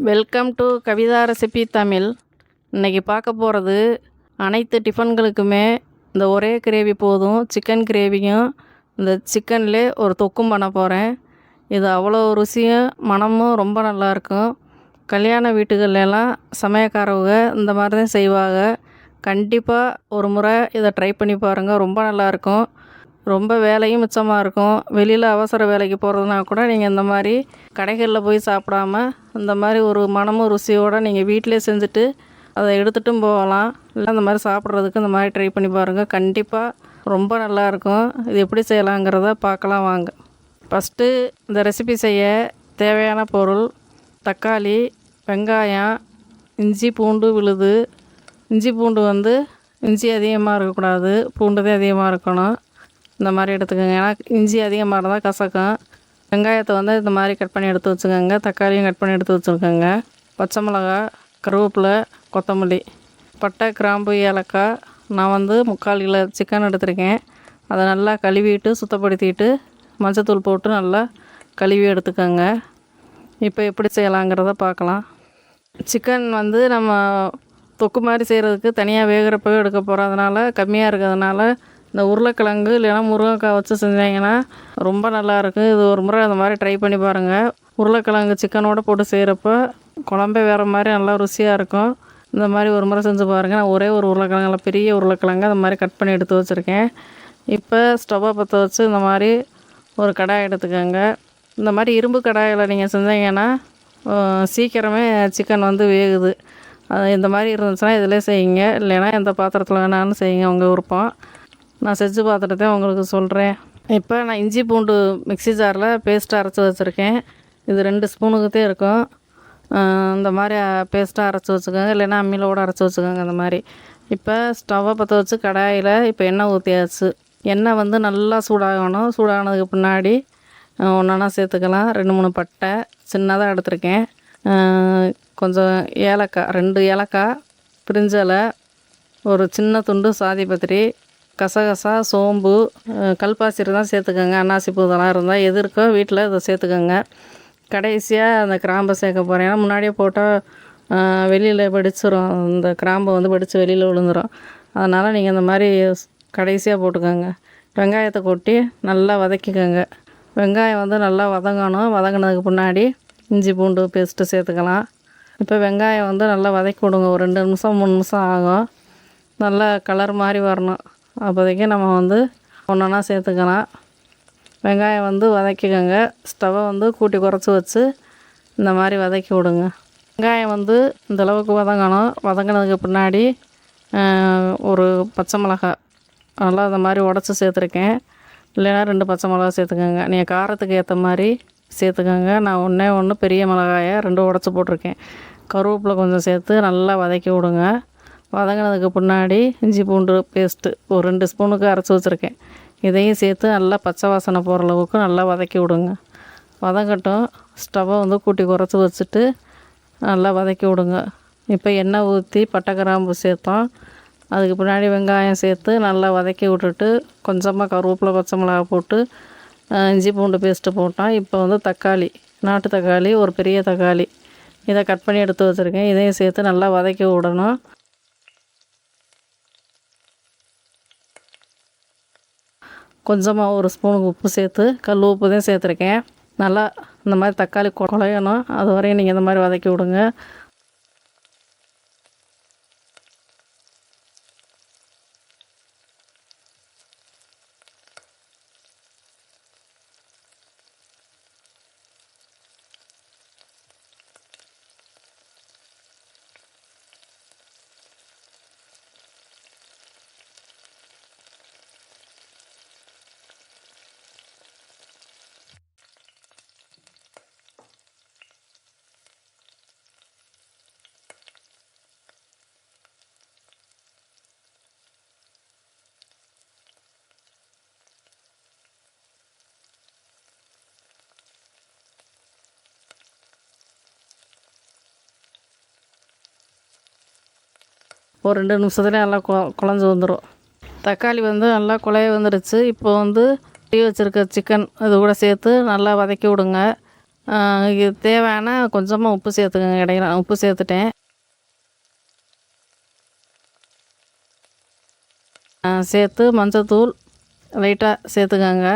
Welcome to Kavitha recipe Tamil. இன்றைக்கி பார்க்க போகிறது அனைத்து டிஃபன்களுக்குமே இந்த ஒரே கிரேவி போதும். சிக்கன் கிரேவியும் இந்த சிக்கன்லே ஒரு தொக்கும் பண்ண போகிறேன். இது அவ்வளோ ருசியும் மனமும் ரொம்ப நல்லாயிருக்கும். கல்யாண வீட்டுகள்லாம் சமையக்காரவங்க இந்த மாதிரி தான் செய்வாங்க. கண்டிப்பாக ஒரு முறை இதை ட்ரை பண்ணி பாருங்கள். ரொம்ப நல்லாயிருக்கும். ரொம்ப வேலையும் மிச்சமாக இருக்கும். வெளியில் அவசர வேலைக்கு போகிறதுனா கூட நீங்கள் இந்த மாதிரி கடைகளில் போய் சாப்பிடாம இந்த மாதிரி ஒரு மனமும் ருசியோடு நீங்கள் வீட்டிலே செஞ்சுட்டு அதை எடுத்துகிட்டும் போகலாம். இல்லை இந்த மாதிரி சாப்பிட்றதுக்கு இந்த மாதிரி ட்ரை பண்ணி பாருங்கள். கண்டிப்பாக ரொம்ப நல்லாயிருக்கும். இது எப்படி செய்யலாங்கிறத பார்க்கலாம் வாங்க. ஃபஸ்ட்டு இந்த ரெசிபி செய்ய தேவையான பொருள்: தக்காளி, வெங்காயம், இஞ்சி பூண்டு விழுது. இஞ்சி பூண்டு இஞ்சி அதிகமாக இருக்கக்கூடாது, பூண்டு தான் அதிகமாக இருக்கணும். இந்த மாதிரி எடுத்துக்கோங்க. ஏன்னா இஞ்சி அதிகமாக இருந்தால் கசக்கும். வெங்காயத்தை இந்த மாதிரி கட் பண்ணி எடுத்து வச்சுக்கோங்க. தக்காளியும் கட் பண்ணி எடுத்து வச்சுருக்கோங்க. பச்சை மிளகா, கருவேப்பிலை, கொத்தமல்லி, பட்டை, கிராம்பு, ஏலக்காய். நான் 3/4 கிலோ சிக்கன் எடுத்துருக்கேன். அதை நல்லா கழுவிட்டு சுத்தப்படுத்திட்டு மஞ்சத்தூள் போட்டு நல்லா கழுவி எடுத்துக்கோங்க. இப்போ எப்படி செய்யலாங்கிறத பார்க்கலாம். சிக்கன் நம்ம தொக்கு மாதிரி செய்கிறதுக்கு தனியாக வேகிறப்பவே எடுக்க போகிறோம். அதனால் கம்மியாக இருக்கிறதுனால இந்த உருளைக்கிழங்கு இல்லைன்னா முருங்கைக்காய் வச்சு செஞ்சாங்கன்னா ரொம்ப நல்லாயிருக்கும். இது ஒரு முறை அந்த மாதிரி ட்ரை பண்ணி பாருங்கள். உருளைக்கிழங்கு சிக்கனோடு போட்டு செய்கிறப்ப குழம்பே வேறு மாதிரி நல்லா ருசியாக இருக்கும். இந்த மாதிரி ஒரு முறை செஞ்சு பாருங்கள். நான் ஒரே ஒரு உருளைக்கிழங்கு, பெரிய உருளைக்கிழங்கு அந்த மாதிரி கட் பண்ணி எடுத்து வச்சுருக்கேன். இப்போ ஸ்டவ்வை பற்ற வச்சு இந்த மாதிரி ஒரு கடாய் எடுத்துக்கோங்க. இந்த மாதிரி இரும்பு கடாயில் நீங்கள் செஞ்சீங்கன்னா சீக்கிரமே சிக்கன் வேகுது. இந்த மாதிரி இருந்துச்சுன்னா இதிலே செய்யுங்க. இல்லைன்னா எந்த பாத்திரத்தில் வேணாலும் செய்யுங்க, உங்கள் விருப்பம். நான் செஞ்சு பார்த்துட்டு உங்களுக்கு சொல்கிறேன். இப்போ நான் இஞ்சி பூண்டு மிக்ஸி ஜாரில் பேஸ்ட்டாக அரைச்சி வச்சுருக்கேன். இது 2 ஸ்பூனுக்குத்தே இருக்கும். இந்த மாதிரி பேஸ்ட்டாக அரைச்சி வச்சுக்கோங்க. இல்லைன்னா அம்மியிலோடு அரைச்சி வச்சுக்கோங்க. இந்த மாதிரி இப்போ ஸ்டவ்வை பற்ற வச்சு கடாயில் இப்போ எண்ணெய் ஊற்றியாச்சு. எண்ணெய் நல்லா சூடாகணும். சூடானதுக்கு பின்னாடி ஒன்றா சேர்த்துக்கலாம். 2-3 பட்டை சின்னதாக எடுத்துருக்கேன். கொஞ்சம் ஏலக்காய், 2 ஏலக்காய், பிரிஞ்சலை, ஒரு சின்ன துண்டு சாதிப்பத்திரி, கசகசா, சோம்பு, கல்பாசிரி தான் சேர்த்துக்கோங்க. அன்னாசி பூ இதெல்லாம் இருந்தால் எது இருக்கோ வீட்டில் இதை சேர்த்துக்கோங்க. கடைசியாக அந்த கிராம்பை சேர்க்க போகிறேன். ஏன்னா முன்னாடியே போட்டால் வெளியில் வெடிச்சிடும். இந்த கிராம்பை வெடித்து வெளியில் விழுந்துடும். அதனால் நீங்கள் இந்த மாதிரி கடைசியாக போட்டுக்கோங்க. வெங்காயத்தை கொட்டி நல்லா வதக்கிக்கோங்க. வெங்காயம் நல்லா வதங்கணும். வதங்கினதுக்கு பின்னாடி இஞ்சி பூண்டு பேஸ்ட்டு சேர்த்துக்கலாம். இப்போ வெங்காயம் நல்லா வதக்கி விடுங்க. ஒரு 2 நிமிஷம் 3 நிமிஷம் ஆகும். நல்லா கலர் மாதிரி வரணும். அப்போதைக்கு நம்ம ஒன்றா சேர்த்துக்கலாம். வெங்காயம் வதக்கிக்கோங்க. ஸ்டவ்வை கூட்டி குறைச்சி வச்சு இந்த மாதிரி வதக்கி விடுங்க. வெங்காயம் இந்தளவுக்கு வதங்கணும். வதங்கினதுக்கு பின்னாடி ஒரு பச்சை மிளகாய் நல்லா இந்த மாதிரி உடச்சி சேர்த்துருக்கேன். இல்லைன்னா 2 பச்சை மிளகா சேர்த்துக்கோங்க. நீங்கள் காரத்துக்கு ஏற்ற மாதிரி சேர்த்துக்கோங்க. நான் ஒன்று பெரிய மிளகாயை 2 உடச்சி போட்டிருக்கேன். கருவேப்பிலை கொஞ்சம் சேர்த்து நல்லா வதக்கி விடுங்க. வதங்கினதுக்கு பின்னாடி இஞ்சி பூண்டு பேஸ்ட்டு ஒரு 2 ஸ்பூனுக்கு அரைச்சி வச்சுருக்கேன். இதையும் சேர்த்து நல்லா பச்சை வாசனை போகிற அளவுக்கு நல்லா வதக்கி விடுங்க. வதங்கட்டும். ஸ்டவ்வை கூட்டி குறைச்சி வச்சுட்டு நல்லா வதக்கி விடுங்க. இப்போ எண்ணெய் ஊற்றி பட்டை கிராம்பு சேர்த்தோம். அதுக்கு பின்னாடி வெங்காயம் சேர்த்து நல்லா வதக்கி விட்டுட்டு கொஞ்சமாக கருவேப்பிலை, பச்சை மிளகா போட்டு இஞ்சி பூண்டு பேஸ்ட்டு போட்டோம். இப்போ தக்காளி, நாட்டு தக்காளி, ஒரு பெரிய தக்காளி, இதை கட் பண்ணி எடுத்து வச்சுருக்கேன். இதையும் சேர்த்து நல்லா வதக்கி விடணும். கொஞ்சமாக ஒரு ஸ்பூனுக்கு உப்பு சேர்த்து, கல் உப்பு தான் சேர்த்துருக்கேன். நல்லா இந்த மாதிரி தக்காளி குழையணும். அது வரையும் நீங்கள் இந்த மாதிரி வதக்கி விடுங்க. ஒரு 2 நிமிஷத்துலேயே நல்லா குழஞ்சி வந்துடும். தக்காளி நல்லா குழைய வந்துடுச்சு. இப்போ வச்சுருக்க சிக்கன் இது கூட சேர்த்து நல்லா வதக்கி விடுங்க. இது தேவையான கொஞ்சமாக உப்பு சேர்த்துக்கங்க. இடையில உப்பு சேர்த்துட்டேன். சேர்த்து மஞ்சத்தூள் லைட்டாக சேர்த்துக்கங்க.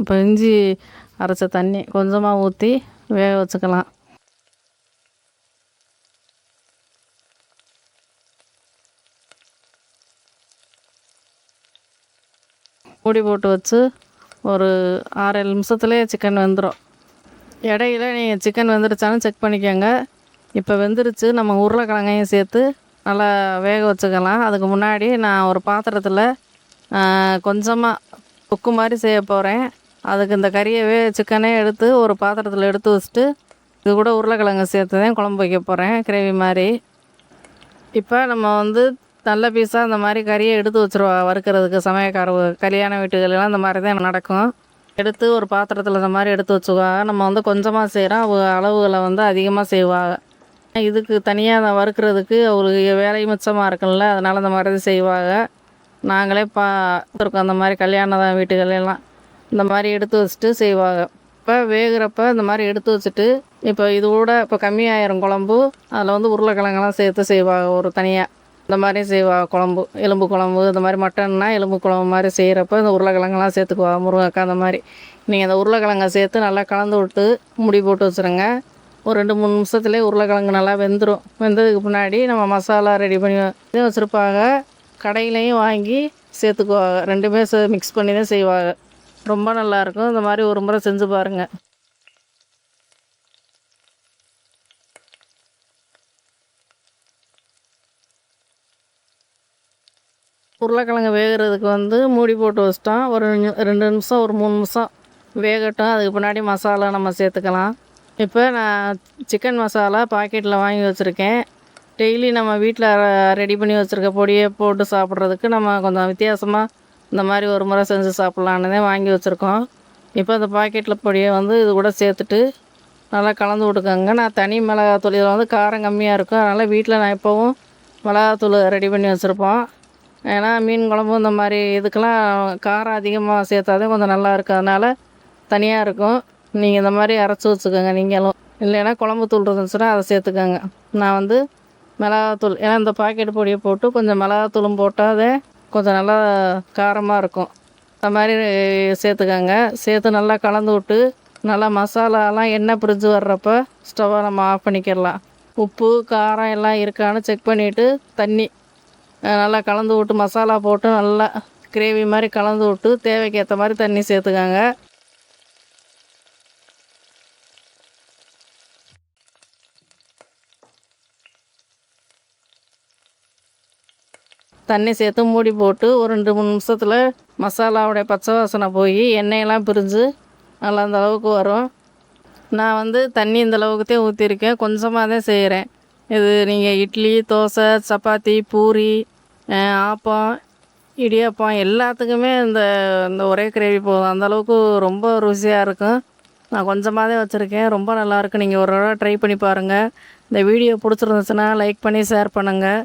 இப்போ இஞ்சி அரைச்ச தண்ணி கொஞ்சமாக ஊற்றி வேக வச்சுக்கலாம். மூடி போட்டு வச்சு ஒரு 6-7 நிமிஷத்துலேயே சிக்கன் வெந்துடும். இடையில நீங்கள் சிக்கன் வெந்துருச்சான்னு செக் பண்ணிக்கோங்க. இப்போ வெந்துருச்சு. நம்ம உருளைக்கிழங்கையும் சேர்த்து நல்லா வேக வச்சுக்கலாம். அதுக்கு முன்னாடி நான் ஒரு பாத்திரத்தில் கொஞ்சமாக தொக்கு மாதிரி செய்ய போகிறேன். அதுக்கு இந்த கறியவே சிக்கனே எடுத்து ஒரு பாத்திரத்தில் எடுத்து வச்சுட்டு இது கூட உருளைக்கிழங்கு சேர்த்து தான் குழம்பு வைக்க போகிறேன், கிரேவி மாதிரி. இப்போ நம்ம நல்ல பீஸாக இந்த மாதிரி கறியை எடுத்து வச்சுருவா வறுக்கிறதுக்கு. கல்யாண வீட்டுகளெல்லாம் இந்த மாதிரி தான் நடக்கும். எடுத்து ஒரு பாத்திரத்தில் இந்த மாதிரி எடுத்து வச்சுக்குவாங்க. நம்ம கொஞ்சமாக செய்கிறோம், அளவுகளை அதிகமாக செய்வாங்க. இதுக்கு தனியாக வறுக்கிறதுக்கு அவங்களுக்கு வேலை மிச்சமாக இருக்குல்ல, அதனால் இந்த மாதிரி தான் செய்வாங்க. நாங்களே பார்த்துருக்கோம் அந்த மாதிரி கல்யாண வீட்டுகளெல்லாம் இந்த மாதிரி எடுத்து வச்சுட்டு செய்வாங்க. இப்போ வேகிறப்ப இந்த மாதிரி எடுத்து வச்சுட்டு இப்போ இது கூட இப்போ கம்மியாயிரும் குழம்பு. அதில் உருளைக்கிழங்கெல்லாம் சேர்த்து செய்வாங்க ஒரு தனியாக. இந்த மாதிரி செய்வாங்க குழம்பு, எலும்பு குழம்பு. இந்த மாதிரி மட்டன்னா எலும்பு குழம்பு மாதிரி செய்கிறப்ப இந்த உருளைக்கிழங்கெல்லாம் சேர்த்துக்குவாங்க, முருங்கைக்காய் அந்த மாதிரி. நீங்கள் அந்த உருளைக்கிழங்கை சேர்த்து நல்லா கலந்து விட்டு மூடி போட்டு வச்சுருங்க. ஒரு 2-3 நிமிஷத்துலேயே உருளைக்கிழங்கு நல்லா வெந்துடும். வெந்ததுக்கு முன்னாடி நம்ம மசாலா ரெடி பண்ணி வச்சுருப்பாங்க. கடையிலையும் வாங்கி சேர்த்துக்குவாங்க. ரெண்டுமே மிக்ஸ் பண்ணி தான் செய்வாங்க. ரொம்ப நல்லாயிருக்கும். இந்த மாதிரி ஒரு முறை செஞ்சு பாருங்கள். உருளைக்கிழங்கு வேகிறதுக்கு மூடி போட்டு வச்சிட்டோம். ஒரு 2 நிமிஷம் ஒரு 3 நிமிஷம் வேகட்டும். அதுக்கு பின்னாடி மசாலா நம்ம சேர்த்துக்கலாம். இப்போ நான் சிக்கன் மசாலா பாக்கெட்டில் வாங்கி வச்சுருக்கேன். டெய்லி நம்ம வீட்டில் ரெடி பண்ணி வச்சுருக்க பொடியை போட்டு சாப்பிட்றதுக்கு நம்ம கொஞ்சம் வித்தியாசமாக இந்த மாதிரி ஒரு முறை செஞ்சு சாப்பிட்லான்னு தான் வாங்கி வச்சுருக்கோம். இப்போ அந்த பாக்கெட்டில் பொடியை இது கூட சேர்த்துட்டு நல்லா கலந்து விட்டுக்கோங்க. நான் தனி மிளகாத்தூள், இதில் காரம் கம்மியாக இருக்கும். அதனால் வீட்டில் நான் எப்போவும் மிளகாத்தூள் ரெடி பண்ணி வச்சுருப்போம். ஏன்னா மீன் குழம்பு இந்த மாதிரி இதுக்கெல்லாம் காரம் அதிகமாக சேர்த்தாதே கொஞ்சம் நல்லா இருக்கும். அதனால் தனியாக இருக்கும். நீங்கள் இந்த மாதிரி அரைச்சி வச்சுக்கோங்க. நீங்களும் இல்லைன்னா குழம்பு தூள் இருந்துச்சுன்னா அதை சேர்த்துக்கோங்க. நான் மிளகாத்தூள், ஏன்னா இந்த பாக்கெட் பொடியை போட்டு கொஞ்சம் மிளகாத்தூளும் போட்டால் கொஞ்சம் நல்லா காரமாக இருக்கும். அந்த மாதிரி சேர்த்துக்கோங்க. சேர்த்து நல்லா கலந்து விட்டு நல்லா மசாலாலாம் எண்ணெய் பிரிஞ்சு வர்றப்போ ஸ்டவ்வை நம்ம ஆஃப் பண்ணிக்கிடலாம். உப்பு காரம் எல்லாம் இருக்கான்னு செக் பண்ணிவிட்டு தண்ணி நல்லா கலந்து விட்டு மசாலா போட்டு நல்லா கிரேவி மாதிரி கலந்து விட்டு தேவைக்கு ஏற்ற மாதிரி தண்ணி சேர்த்துக்கோங்க. தண்ணி சேர்த்து மூடி போட்டு ஒரு 2-3 நிமிஷத்தில் மசாலாவுடைய பச்சை வாசனை போய் எண்ணெயெல்லாம் பிரிஞ்சு நல்லா அந்த அளவுக்கு வரும். நான் தண்ணி இந்த அளவுக்கு ஊற்றிருக்கேன். கொஞ்சமாக தான் செய்கிறேன். இது நீங்கள் இட்லி, தோசை, சப்பாத்தி, பூரி, ஆப்பம், இடியாப்பம் எல்லாத்துக்குமே இந்த ஒரே கிரேவி போதும். அந்தளவுக்கு ரொம்ப ருசியாக இருக்கும். நான் கொஞ்சமாக தான் வச்சுருக்கேன். ரொம்ப நல்லாயிருக்கும். நீங்கள் ஒரு தடவை ட்ரை பண்ணி பாருங்கள். இந்த வீடியோ பிடிச்சிருந்துச்சுன்னா லைக் பண்ணி ஷேர் பண்ணுங்கள்.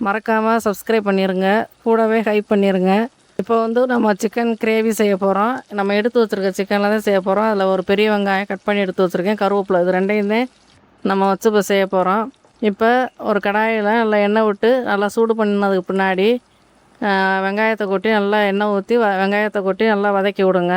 மறக்காமல் சப்ஸ்கிரைப் பண்ணிடுங்க. கூடவே ஹைப் பண்ணிடுங்க. இப்போ நம்ம சிக்கன் கிரேவி செய்ய போகிறோம். நம்ம எடுத்து வச்சுருக்க சிக்கனில் தான் செய்ய போகிறோம். அதில் ஒரு பெரிய வெங்காயம் கட் பண்ணி எடுத்து வச்சுருக்கேன், கருவேப்பிலை, இது ரெண்டையும் தான் நம்ம வச்சு இப்போ செய்ய போகிறோம். இப்போ ஒரு கடாயில் நல்லா எண்ணெய் விட்டு நல்லா சூடு பண்ணினதுக்கு பின்னாடி வெங்காயத்தை கொட்டி நல்லா எண்ணெய் ஊற்றி வெங்காயத்தை கொட்டி நல்லா வதக்கி விடுங்க.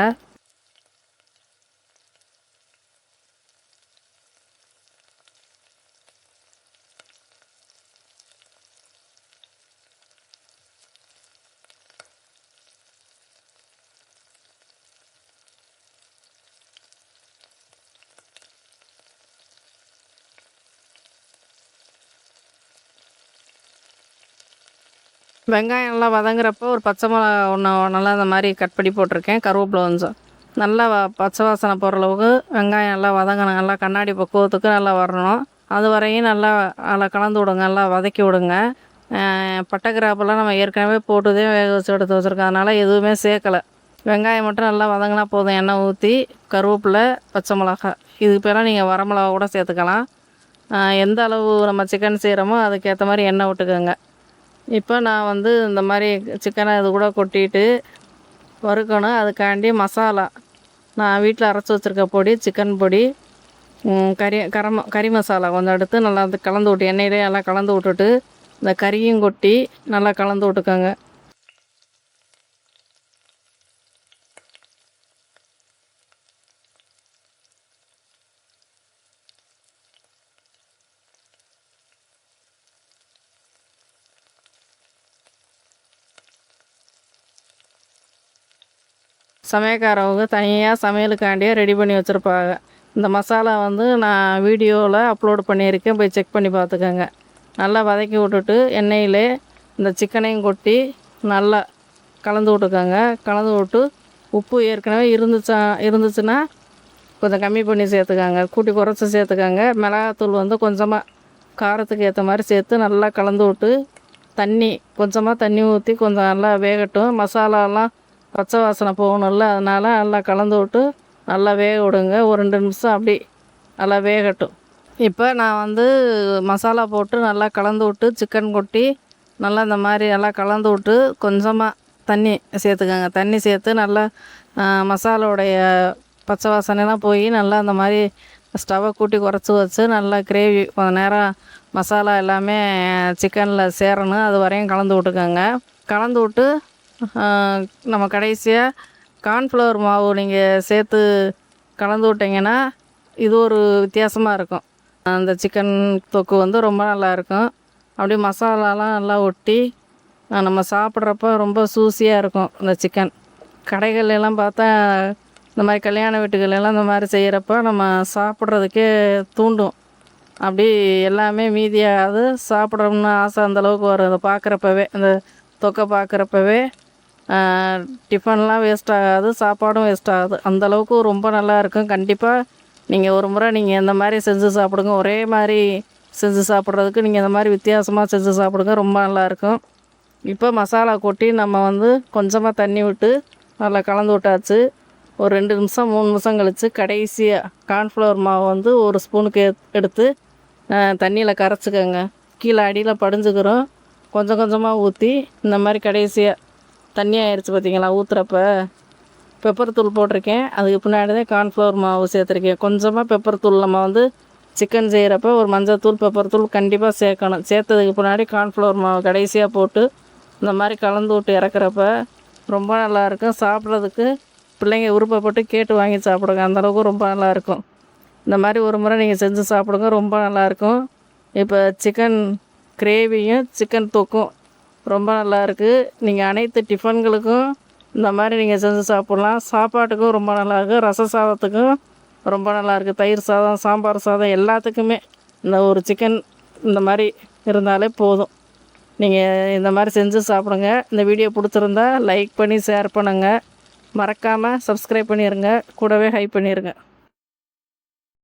வெங்காயம் நல்லா வதங்குறப்போ ஒரு பச்சை மிளகா ஒன்று நல்லா இந்த மாதிரி கட் பண்ணி போட்டிருக்கேன். கருவேப்பிலை கொஞ்சம் நல்லா பச்சை வாசனை போகிற அளவுக்கு வெங்காயம் நல்லா வதங்கணும். நல்லா கண்ணாடி பக்குவத்துக்கு நல்லா வரணும். அது வரையும் நல்லா நல்லா கலந்து விடுங்க, நல்லா வதக்கி விடுங்க. பட்டை கிராம்பெல்லாம் நம்ம ஏற்கனவே போட்டுதே வேக வச்சு எடுத்து வச்சுருக்கோம், அதனால் எதுவுமே சேர்க்கலை. வெங்காயம் மட்டும் நல்லா வதங்கினா போதும். எண்ணெய் ஊற்றி கருவேப்பிலை, பச்சை மிளகா, இதுக்கு பேரெலாம் நீங்கள் வரமிளகா கூட சேர்த்துக்கலாம். எந்த அளவு நம்ம சிக்கன் செய்கிறோமோ அதுக்கேற்ற மாதிரி எண்ணெய் விட்டுக்கோங்க. இப்போ நான் வந்து இந்த மாதிரி சிக்கனை இது கூட கொட்டிட்டு வறுக்கணும். அதுக்காண்டி மசாலா நான் வீட்டில் அரைச்சி வச்சுருக்க பொடி, சிக்கன் பொடி, கறி மசாலா கொஞ்சம் எடுத்து நல்லா கலந்து விட்டு எண்ணெயிலே எல்லாம் கலந்து விட்டுட்டு இந்த கறியும் கொட்டி நல்லா கலந்து விட்டுக்கோங்க. சமையல்காரவங்க தனியாக சமையலுக்காண்டியே ரெடி பண்ணி வச்சுருப்பாங்க. இந்த மசாலா வந்து நான் வீடியோவில் அப்லோட் பண்ணியிருக்கேன், போய் செக் பண்ணி பார்த்துக்கோங்க. நல்லா வதக்கி விட்டுட்டு எண்ணெயிலே இந்த சிக்கனையும் கொட்டி நல்லா கலந்து விட்டுக்கோங்க. கலந்து விட்டு உப்பு ஏற்கனவே இருந்துச்சுன்னா கொஞ்சம் கம்மி பண்ணி சேர்த்துக்கோங்க, கூட்டி குறைச்சி சேர்த்துக்கோங்க. மிளகாத்தூள் வந்து கொஞ்சமாக காரத்துக்கு ஏற்ற மாதிரி சேர்த்து நல்லா கலந்து விட்டு கொஞ்சமாக தண்ணி ஊற்றி கொஞ்சம் நல்லா வேகட்டும். மசாலாலாம் பச்சை வாசனை போகணும்ல, அதனால் நல்லா கலந்து விட்டு நல்லா வேக விடுங்க. ஒரு 2 நிமிஷம் அப்படி நல்லா வேகட்டும். இப்போ நான் வந்து மசாலா போட்டு நல்லா கலந்து விட்டு சிக்கன் கொட்டி நல்லா இந்த மாதிரி நல்லா கலந்து விட்டு கொஞ்சமாக தண்ணி சேர்த்துக்கோங்க. தண்ணி சேர்த்து நல்லா மசாலாவுடைய பச்சை வாசனைலாம் போய் நல்லா அந்த மாதிரி ஸ்டவ்வை கூட்டி குறைச்சி வச்சு நல்லா கிரேவி கொஞ்சம் நேரம் மசாலா எல்லாமே சிக்கனில் சேரணும், அது வரையும் கலந்து விட்டுக்கோங்க. கலந்து விட்டு நம்ம கடைசியாக கார்ன்ஃப்ளவர் மாவு நீங்கள் சேர்த்து கலந்து விட்டிங்கன்னா இது ஒரு வித்தியாசமாக இருக்கும். அந்த சிக்கன் தொக்கு வந்து ரொம்ப நல்லாயிருக்கும். அப்படியே மசாலாலாம் நல்லா ஒட்டி நம்ம சாப்பிட்றப்ப ரொம்ப சூஸியாக இருக்கும் இந்த சிக்கன். கடைகள்லாம் பார்த்தா இந்த மாதிரி கல்யாண வீட்டுகளெல்லாம் இந்த மாதிரி செய்கிறப்ப நம்ம சாப்பிட்றதுக்கே தூண்டும். அப்படி எல்லாமே மீதியாகாது, சாப்பிட்றோம்னு ஆசை அந்தளவுக்கு வரும். அதை பார்க்குறப்பவே அந்த தொக்கை பார்க்குறப்பவே டிஃபன்லாம் வேஸ்ட் ஆகாது, சாப்பாடும் வேஸ்ட் ஆகாது. அந்தளவுக்கு ரொம்ப நல்லாயிருக்கும். கண்டிப்பாக நீங்கள் ஒரு முறை நீங்கள் இந்த மாதிரி செஞ்சு சாப்பிடுங்க. ஒரே மாதிரி செஞ்சு சாப்பிட்றதுக்கு நீங்கள் இந்த மாதிரி வித்தியாசமாக செஞ்சு சாப்பிடுங்க, ரொம்ப நல்லாயிருக்கும். இப்போ மசாலா கொட்டி நம்ம வந்து கொஞ்சமாக தண்ணி விட்டு நல்லா கலந்து விட்டாச்சு. ஒரு 2 நிமிஷம் 3 நிமிஷம் கழித்து கடைசியாக கார்ன்ஃப்ளவர் மாவு வந்து ஒரு ஸ்பூனுக்கு எடுத்து தண்ணியில் கரைச்சிக்கோங்க. கீழே அடியில் படிஞ்சுக்கிறோம். கொஞ்சம் கொஞ்சமாக ஊற்றி இந்த மாதிரி கடைசியாக தண்ணி ஆயிடுச்சு பார்த்தீங்களா, ஊற்றுறப்ப பெப்பர் தூள் போட்டிருக்கேன். அதுக்கு பின்னாடி தான் கார்ன்ஃப்ளவர் மாவு சேர்த்துருக்கேன். கொஞ்சமாக பெப்பர் தூள் நம்ம வந்து சிக்கன் செய்கிறப்ப ஒரு மஞ்சள் தூள், பெப்பர் தூள் கண்டிப்பாக சேர்க்கணும். சேர்த்ததுக்கு பின்னாடி கார்ன்ஃப்ளவர் மாவு கடைசியாக போட்டு இந்த மாதிரி கலந்து விட்டு இறக்குறப்ப ரொம்ப நல்லாயிருக்கும். சாப்பிட்றதுக்கு பிள்ளைங்க விருப்பப்பட்டு கேட்டு வாங்கி சாப்பிடுங்க, அந்தளவுக்கு ரொம்ப நல்லாயிருக்கும். இந்த மாதிரி ஒரு முறை நீங்கள் செஞ்சு சாப்பிடுங்க, ரொம்ப நல்லாயிருக்கும். இப்போ சிக்கன் கிரேவியும் சிக்கன் தொக்கும் ரொம்ப நல்லாயிருக்கு. நீங்கள் அனைத்து டிஃபன்களுக்கும் இந்த மாதிரி நீங்கள் செஞ்சு சாப்பிட்லாம். சாப்பாட்டுக்கும் ரொம்ப நல்லாயிருக்கு, ரச சாதத்துக்கும் ரொம்ப நல்லாயிருக்கு, தயிர் சாதம், சாம்பார் சாதம் எல்லாத்துக்குமே இந்த ஒரு சிக்கன் இந்த மாதிரி இருந்தாலே போதும். நீங்கள் இந்த மாதிரி செஞ்சு சாப்பிடுங்க. இந்த வீடியோ பிடிச்சிருந்தா லைக் பண்ணி ஷேர் பண்ணுங்கள். மறக்காமல் சப்ஸ்கிரைப் பண்ணிடுங்க, கூடவே ஹைப் பண்ணிடுங்க.